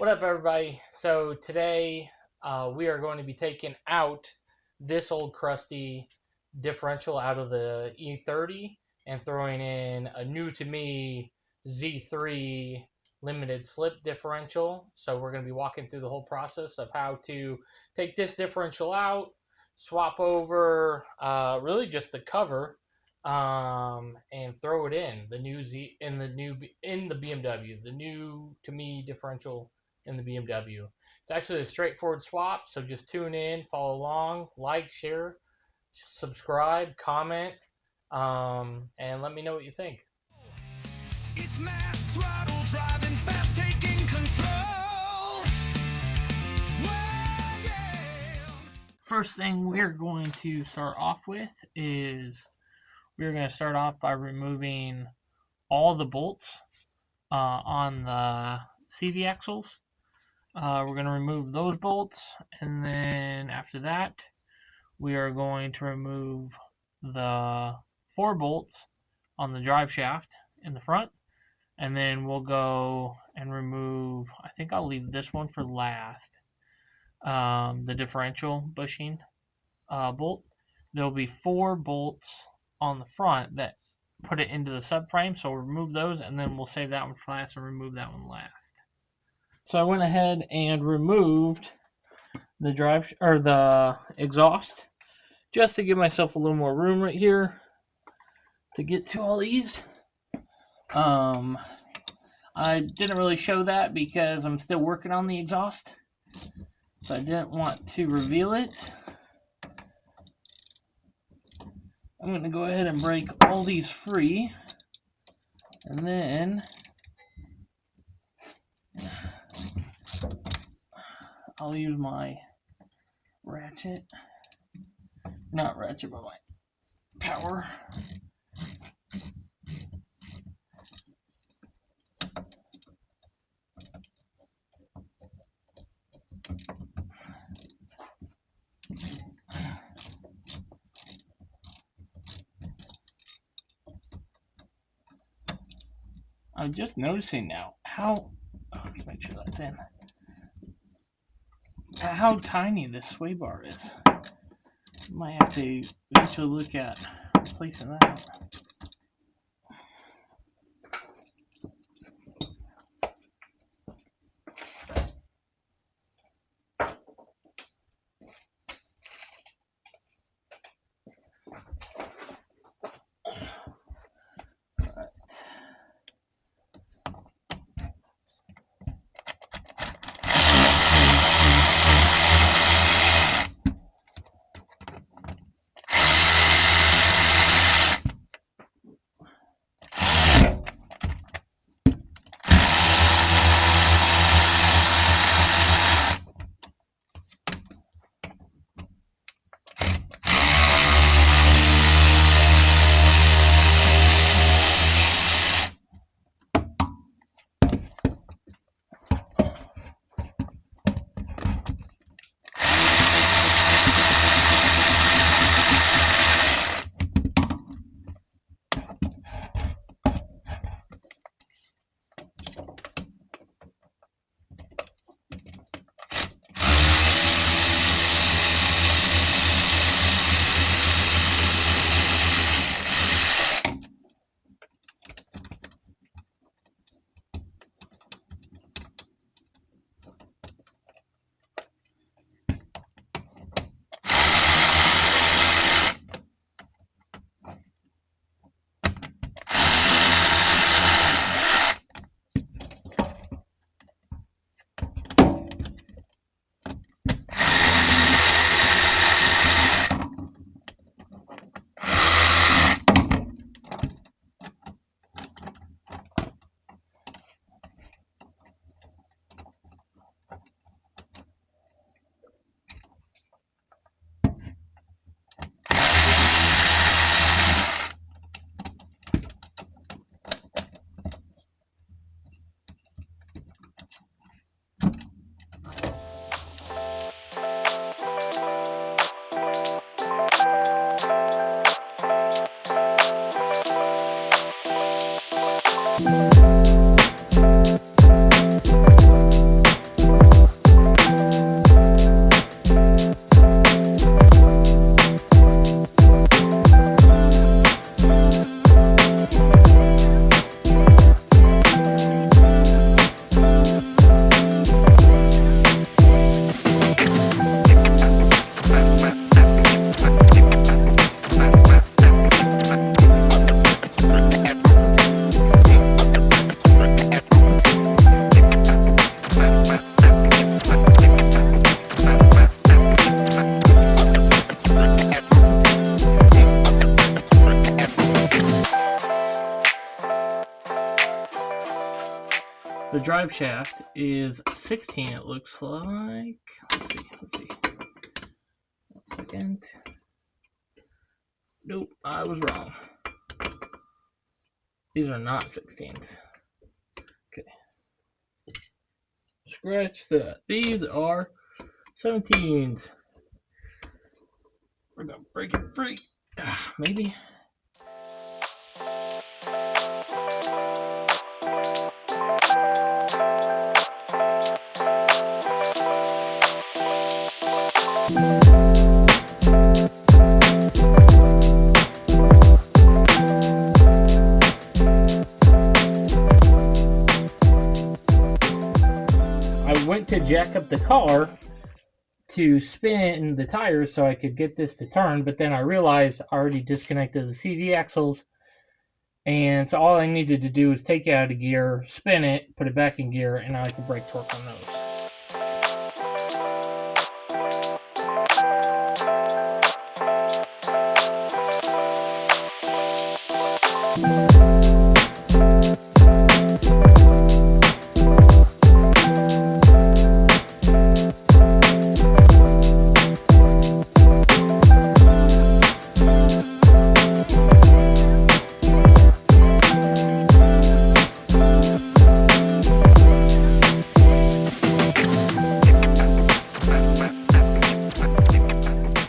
What up, everybody? So today we are going to be taking out this old crusty differential out of the E30 and throwing in a new to me Z3 limited slip differential. So we're going to be walking through the whole process of how to take this differential out, swap over really just the cover, and throw it in the new BMW, the new to me differential in the BMW. It's actually a straightforward swap, so just tune in, follow along, like, share, subscribe, comment, and let me know what you think. It's mass throttle driving fast, taking control. Whoa, yeah. First thing we're going to start off with is we're going to start off by removing all the bolts on the CV axles. We're going to remove those bolts, and then after that we are going to remove the 4 bolts on the drive shaft in the front, and then we'll go and remove, I think I'll leave this one for last, the differential bushing bolt. There'll be 4 bolts on the front that put it into the subframe, so we'll remove those, and then we'll save that one for last and remove that one last. So I went ahead and removed the the exhaust, just to give myself a little more room right here to get to all these. I didn't really show that because I'm still working on the exhaust, so I didn't want to reveal it. I'm going to go ahead and break all these free, and then I'll use my ratchet, not ratchet, but my power. I'm just noticing now let's make sure that's in, how tiny this sway bar is. Might have to eventually look at placing that out. the drive shaft is 16, it looks like. Let's see. 1 second. Nope, I was wrong. These are not 16s. Okay. Scratch that. These are 17s. We're gonna break it free. Maybe. I went to jack up the car to spin the tires so I could get this to turn, but then I realized I already disconnected the CV axles, and so all I needed to do was take it out of gear, spin it, put it back in gear, and now I can break torque on those.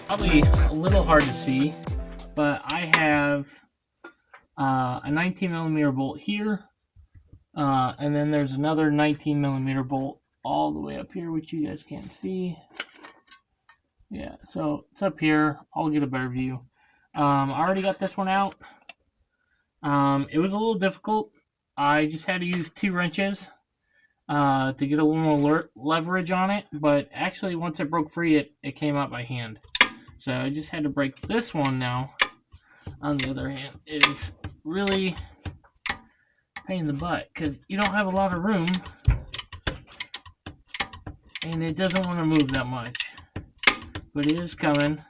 Probably a little hard to see, but I have a 19mm bolt here, and then there's another 19mm bolt all the way up here, which you guys can't see. Yeah, so it's up here. I'll get a better view. I already got this one out. It was a little difficult. I just had to use 2 wrenches to get a little more leverage on it, but actually once it broke free, it came out by hand. So I just had to break this one now. On the other hand, it is really a pain in the butt because you don't have a lot of room and it doesn't want to move that much, but it is coming.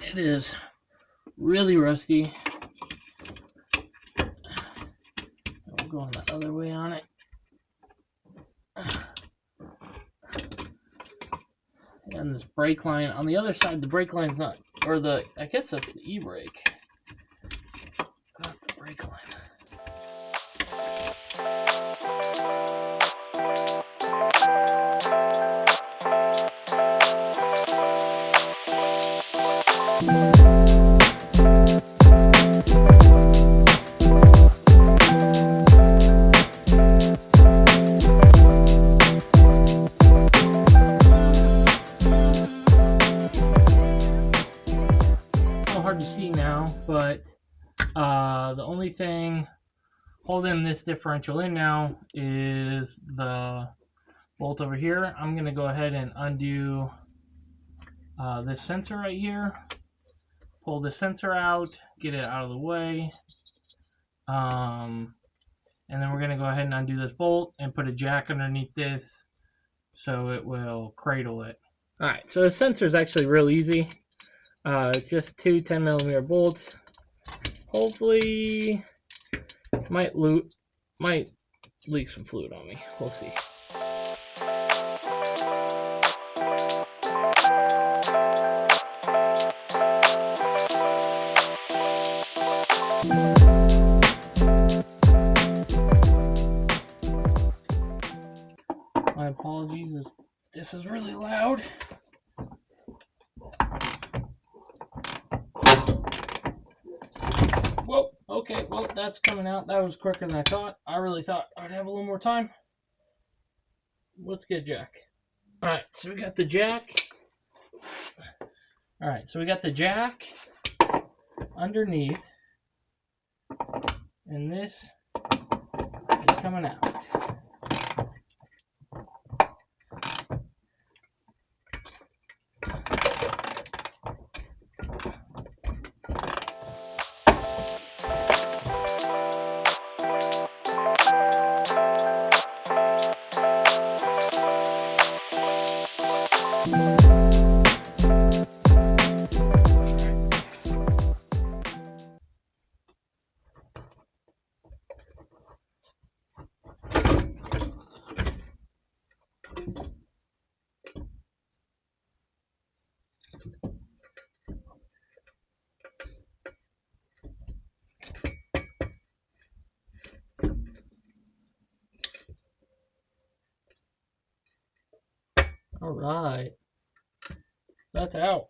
It is really rusty. We'll go on the other way on it. And this brake line on the other side, the brake line's not, or I guess that's the e-brake. Not the brake line. Hard to see now, but the only thing holding this differential in now is the bolt over here. I'm going to go ahead and undo this sensor right here, pull the sensor out, get it out of the way, and then we're going to go ahead and undo this bolt and put a jack underneath this so it will cradle it. Alright, so the sensor is actually real easy. It's just 2 10mm bolts. Hopefully, might leak some fluid on me. We'll see. My apologies if this is really loud. Whoa, okay, well, that's coming out. That was quicker than I thought. I really thought I'd have a little more time. Let's get jack. Alright, so we got the jack. underneath, and this is coming out. All right, that's out.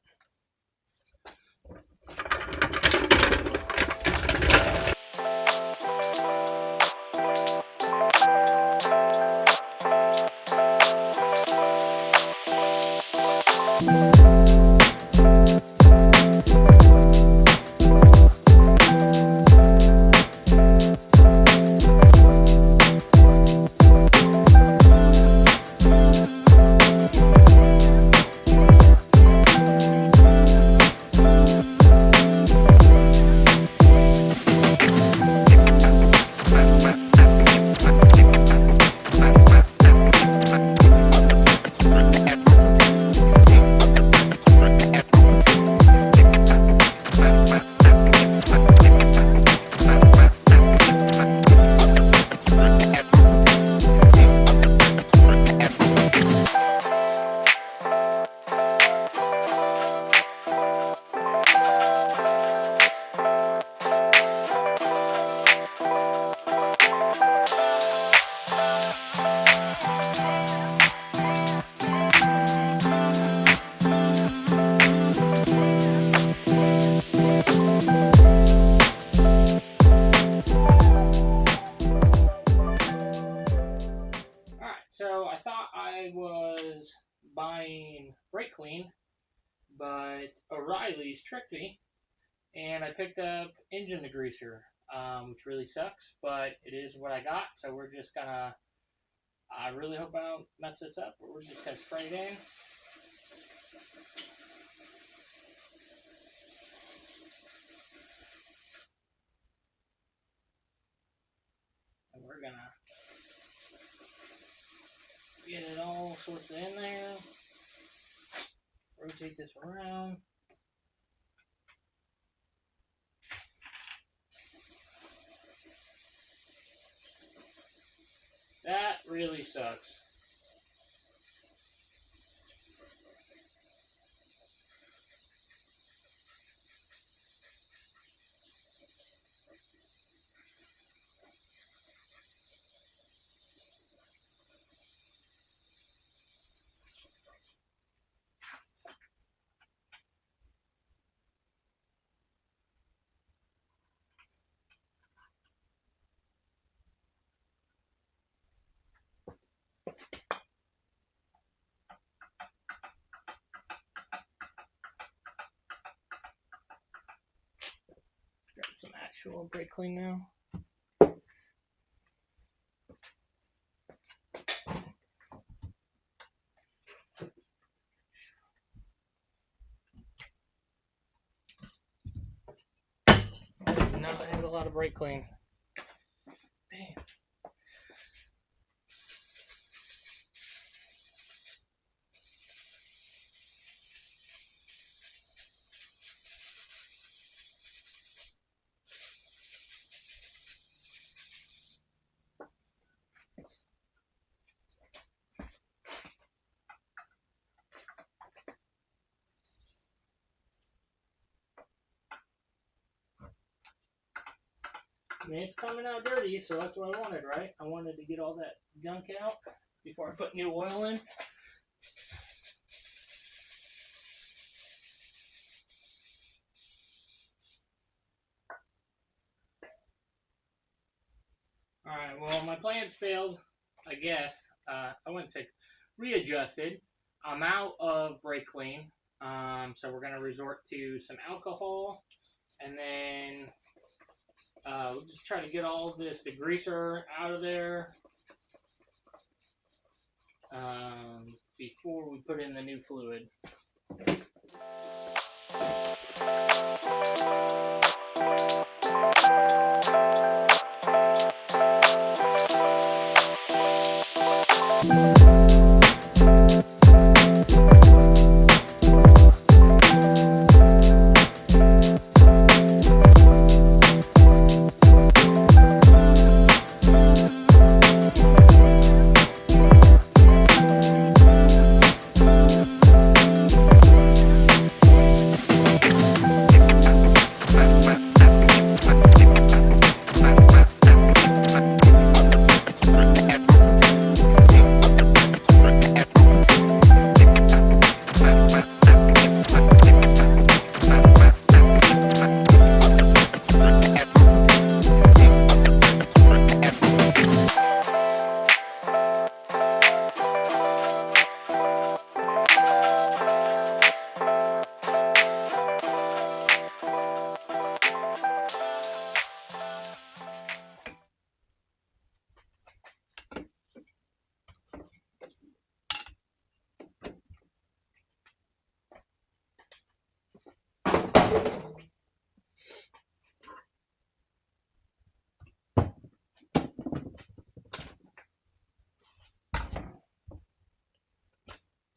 So I thought I was buying brake clean, but O'Reilly's tricked me, and I picked up engine degreaser, which really sucks, but it is what I got. So we're just gonna. I really hope I don't mess this up, but we're just gonna spray it in. And we're gonna get it all sorts of in there. Rotate this around. That really sucks. Grab some actual brake clean now. Now I have a lot of brake clean. Damn. I mean, it's coming out dirty, so that's what I wanted, right? I wanted to get all that gunk out before I put new oil in. Alright, well, my plans failed, I guess. I wouldn't say readjusted. I'm out of brake clean, so we're going to resort to some alcohol And then we'll just try to get all of this degreaser out of there before we put in the new fluid.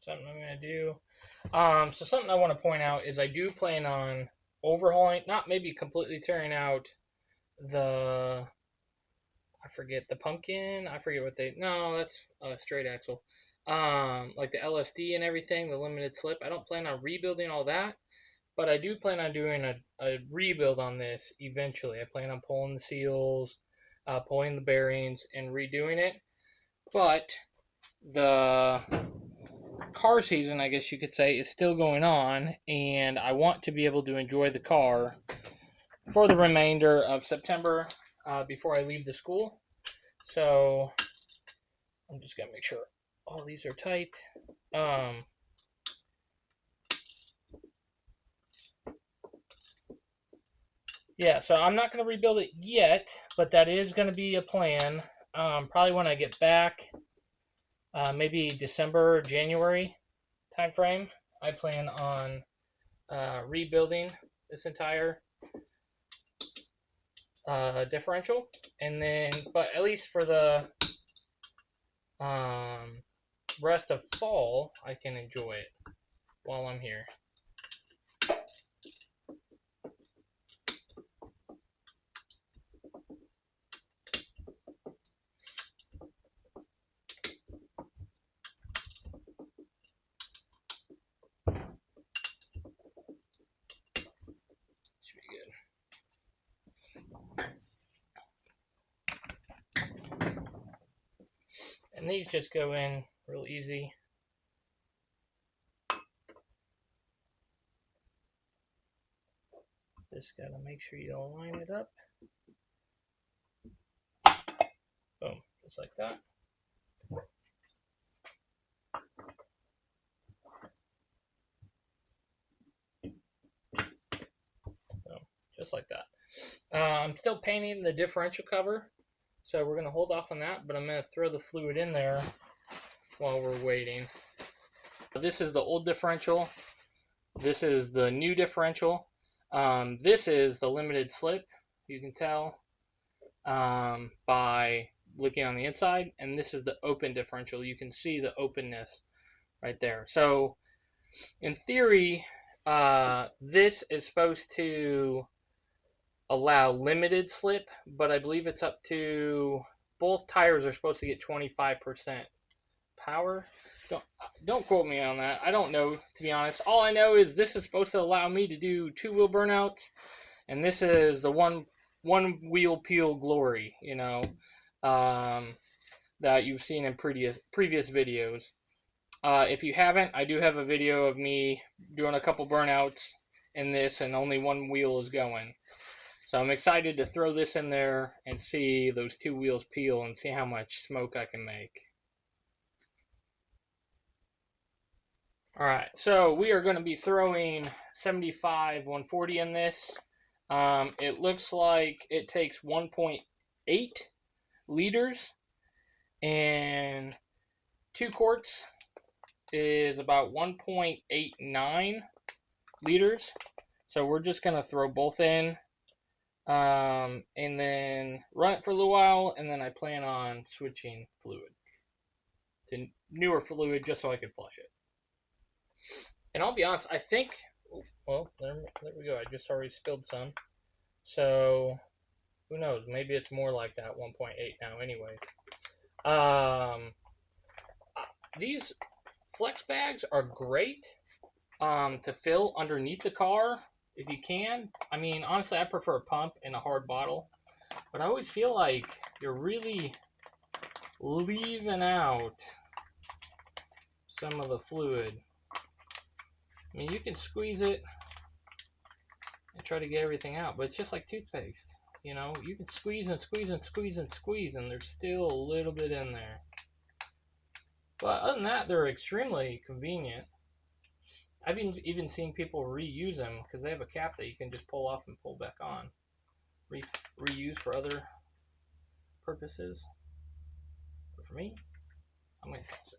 Something I'm going to do. So something I want to point out is I do plan on overhauling, not maybe completely tearing out the, I forget, the pumpkin. I forget what they, no, that's a straight axle. Like the LSD and everything, the limited slip. I don't plan on rebuilding all that, but I do plan on doing a rebuild on this eventually. I plan on pulling the seals, pulling the bearings, and redoing it. But the car season, I guess you could say, is still going on, and I want to be able to enjoy the car for the remainder of September before I leave the school. So I'm just gonna make sure all these are tight. Yeah, so I'm not gonna rebuild it yet, but that is gonna be a plan. Probably when I get back, maybe December, January time frame. I plan on rebuilding this entire differential, and then, but at least for the rest of fall, I can enjoy it while I'm here. Should be good. And these just go in real easy. Just gotta make sure you don't line it up. Boom, just like that. So, just like that. I'm still painting the differential cover, so we're gonna hold off on that, but I'm gonna throw the fluid in there while we're waiting. This is the old differential. This is the new differential. This is the limited slip, you can tell by looking on the inside, and this is the open differential. You can see the openness right there. So in theory, this is supposed to allow limited slip, but I believe it's up to, both tires are supposed to get 25% power. Don't quote me on that. I don't know, to be honest. All I know is this is supposed to allow me to do 2-wheel burnouts, and this is the one wheel peel glory, you know, that you've seen in previous videos. If you haven't, I do have a video of me doing a couple burnouts in this, and only one wheel is going. So I'm excited to throw this in there and see those 2 wheels peel and see how much smoke I can make. Alright, so we are going to be throwing 75 140 in this. It looks like it takes 1.8 liters, and 2 quarts is about 1.89 liters. So we're just going to throw both in, and then run it for a little while, and then I plan on switching fluid to newer fluid just so I can flush it. And I'll be honest, I think, well, there we go. I just already spilled some. So, who knows? Maybe it's more like that 1.8 now anyways. These flex bags are great to fill underneath the car if you can. I mean, honestly, I prefer a pump and a hard bottle. But I always feel like you're really leaving out some of the fluid. I mean, you can squeeze it and try to get everything out, but it's just like toothpaste. You know, you can squeeze and squeeze and squeeze and squeeze, and there's still a little bit in there. But other than that, they're extremely convenient. I've even seen people reuse them because they have a cap that you can just pull off and pull back on. Reuse for other purposes. But for me, I'm going to toss it.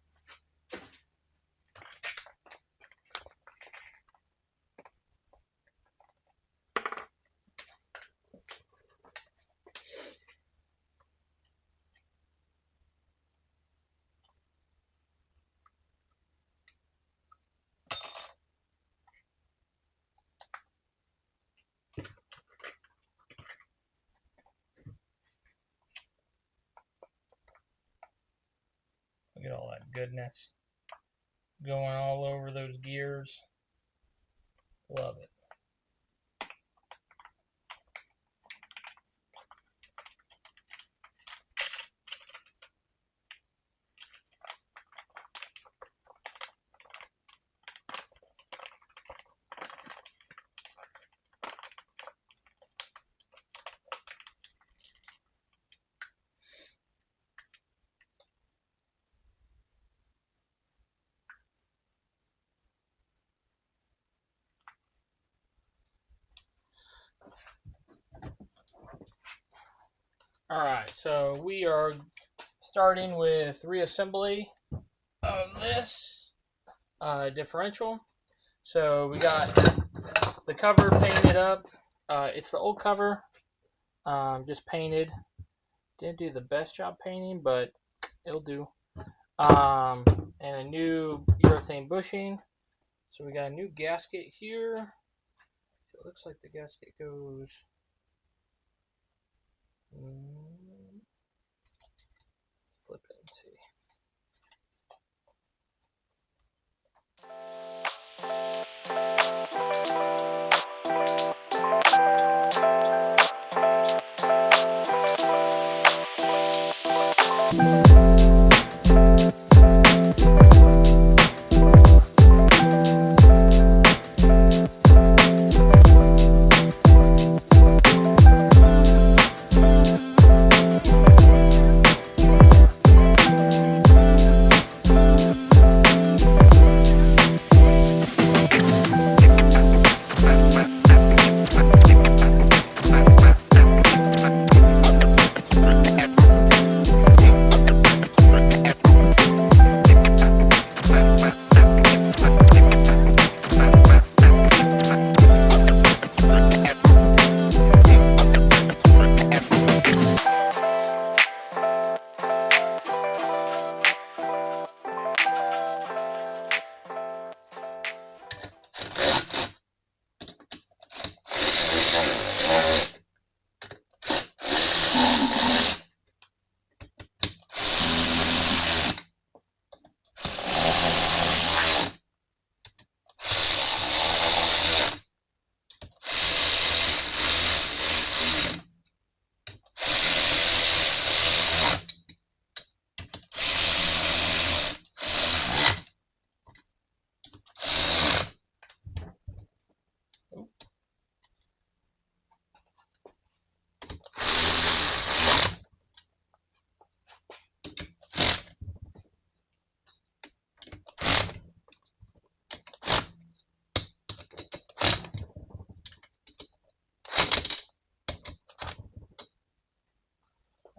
Look at all that goodness going all over those gears. Love it. Alright, so we are starting with reassembly of this differential. So we got the cover painted up. It's the old cover, just painted. Didn't do the best job painting, but it'll do. And a new urethane bushing. So we got a new gasket here. So it looks like the gasket goes... flip it and see.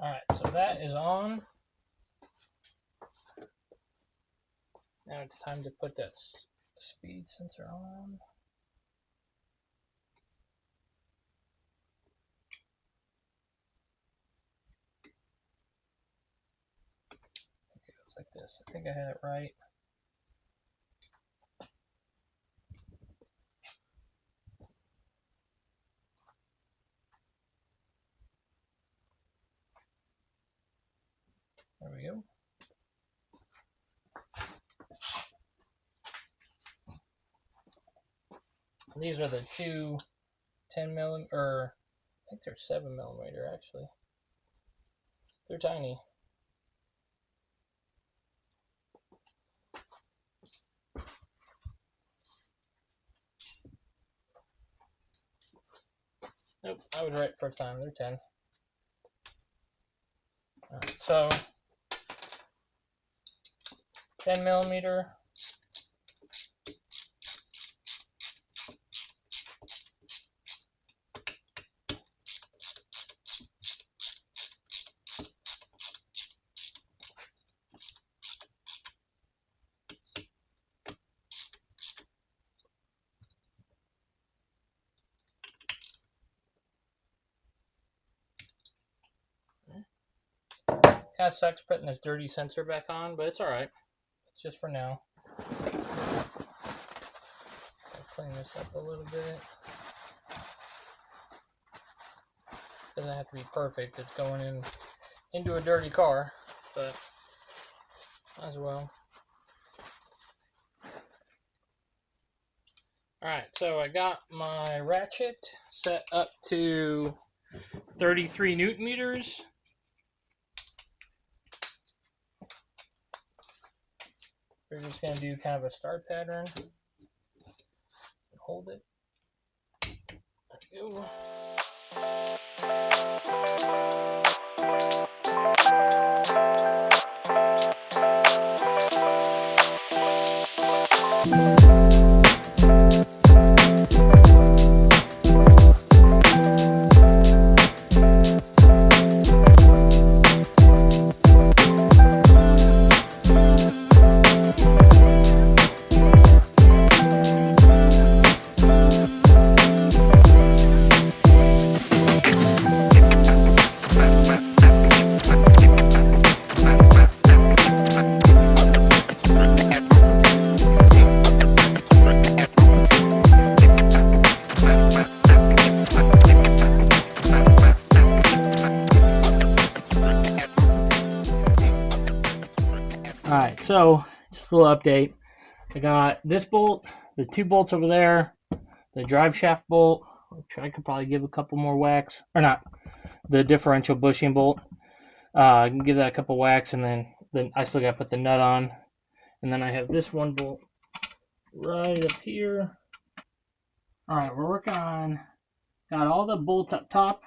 Alright, so that is on. Now it's time to put that speed sensor on. I think it goes like this. I think I had it right. There we go. These are the two 10mm, or I think they're 7mm actually. They're tiny. Nope, I was right first time. They're 10. Alright, so 10mm. Kind of sucks putting this dirty sensor back on, but it's alright. It's just for now. I'll clean this up a little bit. Doesn't have to be perfect. It's going into a dirty car, but might as well. Alright, so I got my ratchet set up to 33 Newton meters. We're just going to do kind of a start pattern. Hold it. There we go. Alright, so just a little update. I got this bolt, the two bolts over there, the drive shaft bolt, which I could probably give a couple more whacks, or not, the differential bushing bolt. I can give that a couple whacks, and then I still got to put the nut on. And then I have this one bolt right up here. Alright, we're working on, got all the bolts up top,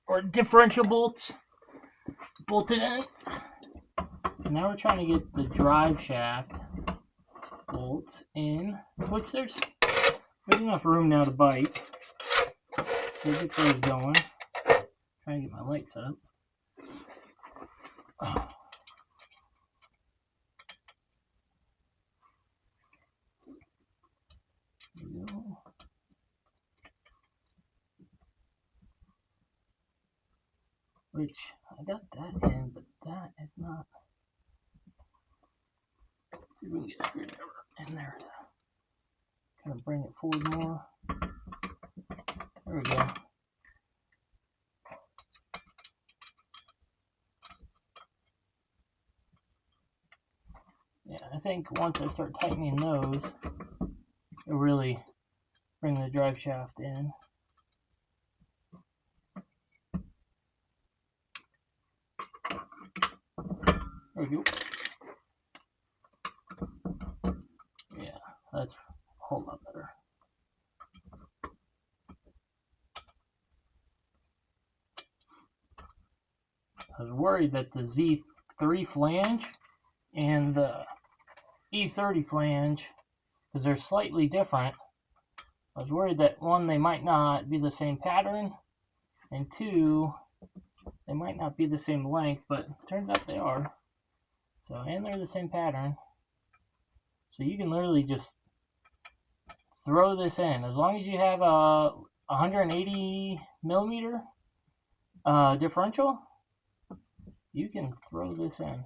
or differential bolts, bolted in. And now we're trying to get the drive shaft bolts in, which there's enough room now to bite. So get those going. Trying to get my light set up. Oh. There we go. Which I got that in, but that is not. We can get a screwdriver in there to kind of bring it forward more. There we go. Yeah, I think once I start tightening those, it'll really bring the drive shaft in. There we go. Yeah, that's a whole lot better. I was worried that the Z3 flange and the E30 flange, because they're slightly different, I was worried that one, they might not be the same pattern, and two, They might not be the same length, but it turns out they are. So, and they're the same pattern. So you can literally just throw this in. As long as you have a 180 millimeter differential, you can throw this in.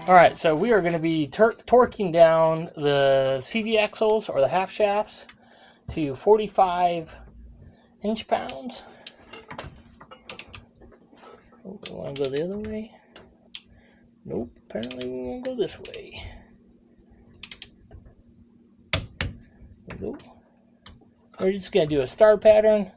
Alright, so we are going to be torquing down the CV axles, or the half shafts, to 45 inch-pounds. Oh, we want to go the other way? Nope, apparently we won't go this way. There we go. We're just going to do a star pattern.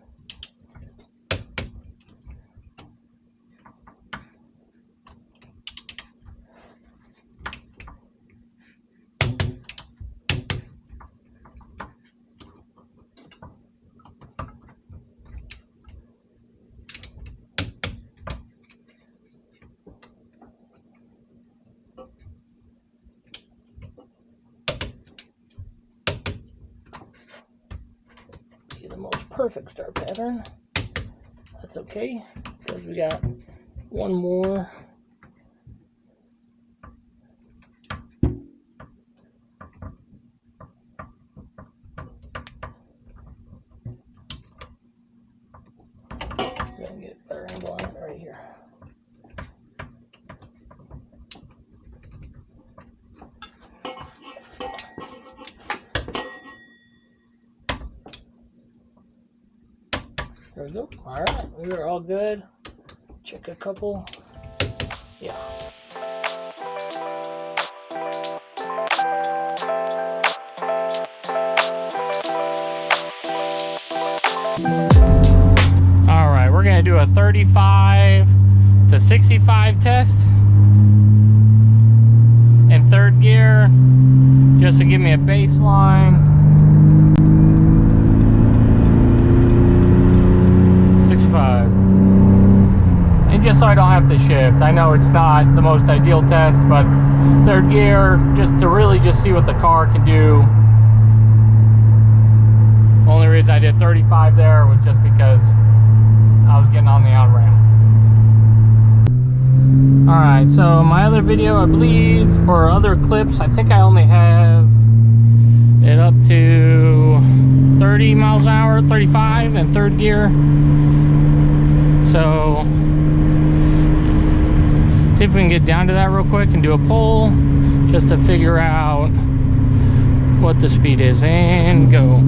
The most perfect star pattern. That's okay, because we got one more. Gotta get a better angle on it right here. There we go. Alright, we are all good. Check a couple. Yeah. Alright, we're going to do a 35 to 65 test in third gear, just to give me a baseline. 65. And just so I don't have to shift. I know it's not the most ideal test, but third gear, just to really just see what the car can do. Only reason I did 35 there was just because I was getting on the out ramp. Alright, so my other video, I believe, or other clips, I think I only have it up to 30 miles an hour, 35 in third gear. So see if we can get down to that real quick and do a poll just to figure out what the speed is, and go.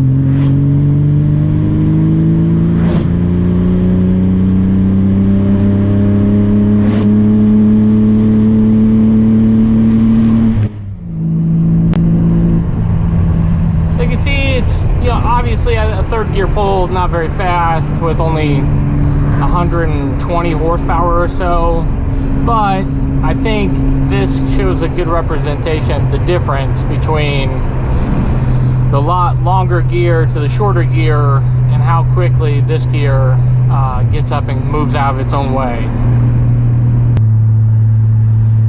So you can see it's, you know, obviously a third gear pull, not very fast with only 120 horsepower or so, but I think this shows a good representation of the difference between the lot longer gear to the shorter gear and how quickly this gear gets up and moves out of its own way.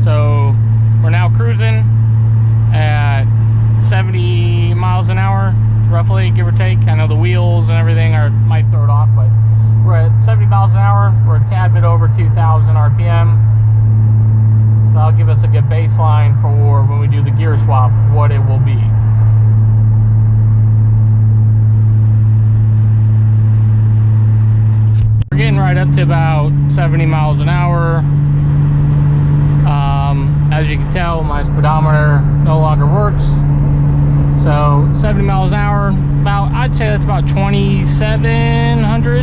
So we're now cruising at 70 miles an hour, roughly, give or take. I know the wheels and everything might throw it off, but we're at 70 miles an hour. We're a tad bit over 2,000 RPM. So that'll give us a good baseline for when we do the gear swap, what it will be. We're getting right up to about 70 miles an hour. As you can tell, my speedometer no longer works. So 70 miles an hour, about, I'd say that's about 2,700,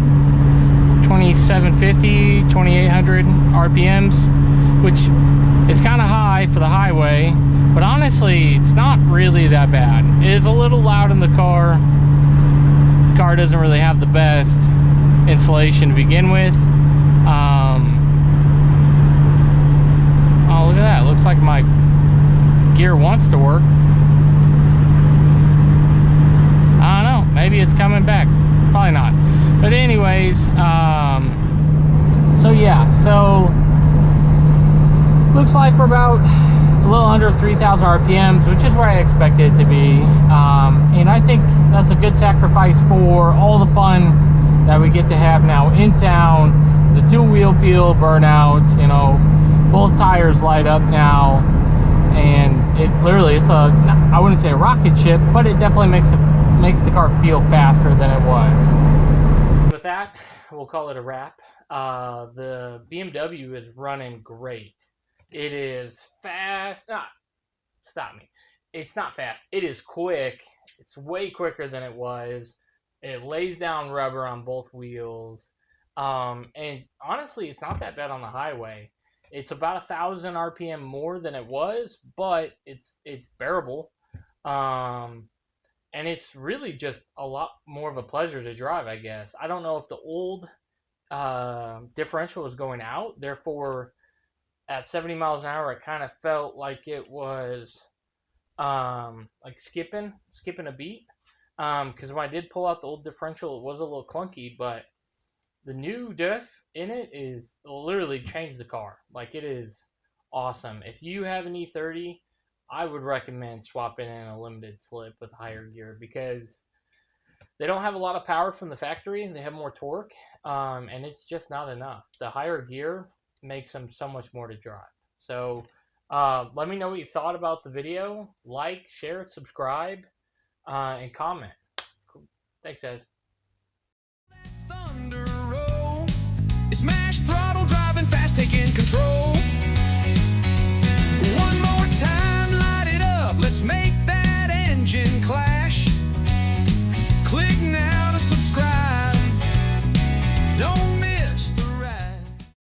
2,750, 2,800 RPMs, which is kind of high for the highway, but honestly, it's not really that bad. It is a little loud in the car. The car doesn't really have the best insulation to begin with. Oh, look at that. It looks like my gear wants to work. I don't know. Maybe it's coming back. Probably not. But anyways, so yeah. So looks like we're about a little under 3,000 RPMs, which is where I expected it to be. And I think that's a good sacrifice for all the fun that we get to have now in town. The two wheel peel burnouts, you know, both tires light up now, and it literally, it's a, I wouldn't say a rocket ship, but it definitely makes the car feel faster than it was. With that, we'll call it a wrap. The BMW is running great. It is fast. Stop me. It's not fast. It is quick. It's way quicker than it was. It lays down rubber on both wheels. And honestly, it's not that bad on the highway. It's about 1,000 RPM more than it was, but it's bearable. And it's really just a lot more of a pleasure to drive, I guess. I don't know if the old differential was going out, therefore at 70 miles an hour it kind of felt like it was like skipping a beat, because when I did pull out the old differential, it was a little clunky, but the new diff in it is literally changed the car. Like, it is awesome. If you have an E30, I would recommend swapping in a limited slip with higher gear, because they don't have a lot of power from the factory. They have more torque, and it's just not enough. The higher gear makes them so much more to drive. So let me know what you thought about the video. Like, share, subscribe, and comment. Cool. Thanks, guys. Thunder roll. Smash throttle, driving fast, taking control.